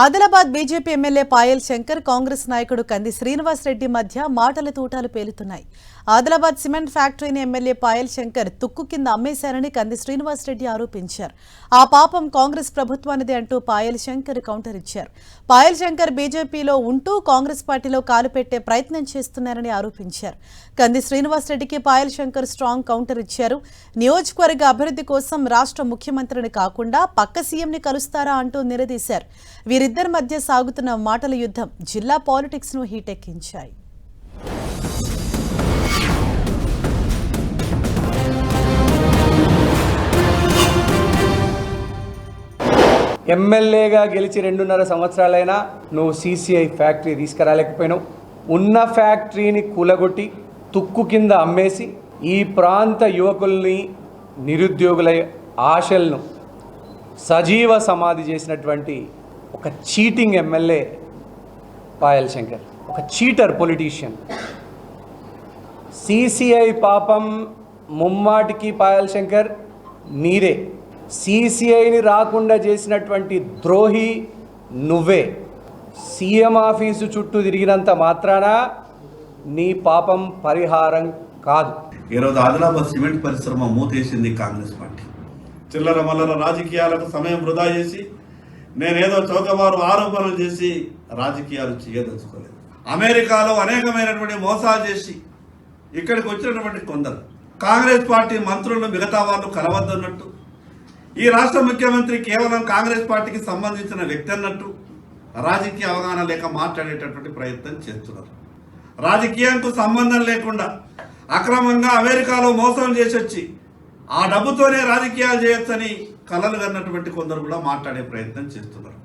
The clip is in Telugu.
ఆదిలాబాద్ బీజేపీ ఎమ్మెల్యే పాయల్ శంకర్ కాంగ్రెస్ నాయకుడు కంది శ్రీనివాస్ రెడ్డి మధ్య మాటల తూటాలు పేలుతున్నాయి. ఆదిలాబాద్ సిమెంట్ ఫ్యాక్టరీని ఎమ్మెల్యే పాయల్ శంకర్ తుక్కు కింద అమ్మేశారని కంది శ్రీనివాస్ రెడ్డి ఆరోపించారు. ఆ పాపం కాంగ్రెస్ ప్రభుత్వానిదే అంటూ పాయల్ శంకర్ కౌంటర్ ఇచ్చారు. పాయల్ శంకర్ బీజేపీలో ఉంటూ కాంగ్రెస్ పార్టీలో కాలు పెట్టే ప్రయత్నం చేస్తున్నారని ఆరోపించారు. కంది శ్రీనివాస్ రెడ్డికి పాయల్ శంకర్ స్ట్రాంగ్ కౌంటర్ ఇచ్చారు. నియోజకవర్గ అభివృద్ధి కోసం రాష్ట్ర ముఖ్యమంత్రిని కాకుండా పక్క సీఎంని కలుస్తారా అంటూ నిలదీశారు. వీరిద్దరి మధ్య సాగుతున్న మాటల యుద్ధం జిల్లా పాలిటిక్స్ ను హీటెక్కించాయి. ఎమ్మెల్యేగా గెలిచి 2.5 సంవత్సరాలైనా నువ్వు సీసీఐ ఫ్యాక్టరీ తీసుకురాలేకపోయినావు. ఉన్న ఫ్యాక్టరీని కూలగొట్టి తుక్కు కింద అమ్మేసి ఈ ప్రాంత యువకుల్ని నిరుద్యోగుల ఆశలను సజీవ సమాధి చేసినటువంటి ఒక చీటింగ్ ఎమ్మెల్యే పాయల్ శంకర్, ఒక చీటర్ పొలిటీషియన్. సీసీఐ పాపం ముమ్మాటికి పాయల్ శంకర్ నీరే. సీసీఐని రాకుండా చేసినటువంటి ద్రోహి నువ్వే. సీఎం ఆఫీసు చుట్టూ తిరిగినంత మాత్రాన నీ పాపం పరిహారం కాదు. ఈరోజు ఆదిలాబాద్ సిమెంట్ పరిశ్రమ మూతేసింది కాంగ్రెస్ పార్టీ. చిల్లర మల్లర రాజకీయాలకు సమయం వృధా చేసి నేనేదో చౌకబారు ఆరోపణలు చేసి రాజకీయాలు చేయదలుచుకోలేదు. అమెరికాలో అనేకమైనటువంటి మోసాలు చేసి ఇక్కడికి వచ్చినటువంటి కొందరు కాంగ్రెస్ పార్టీ మంత్రులను మిగతా వాళ్ళు కలవద్దన్నట్టు, ఈ రాష్ట్ర ముఖ్యమంత్రి కేవలం కాంగ్రెస్ పార్టీకి సంబంధించిన వ్యక్తి అన్నట్టు రాజకీయ అవగాహన లేక మాట్లాడేటటువంటి ప్రయత్నం చేస్తున్నారు. రాజకీయానికి సంబంధం లేకుండా అక్రమంగా అమెరికాలో మోసం చేసి వచ్చి ఆ డబ్బుతోనే రాజకీయాలు చేయొచ్చని కలలు కన్నటువంటి కొందరు కూడా మాట్లాడే ప్రయత్నం చేస్తున్నారు.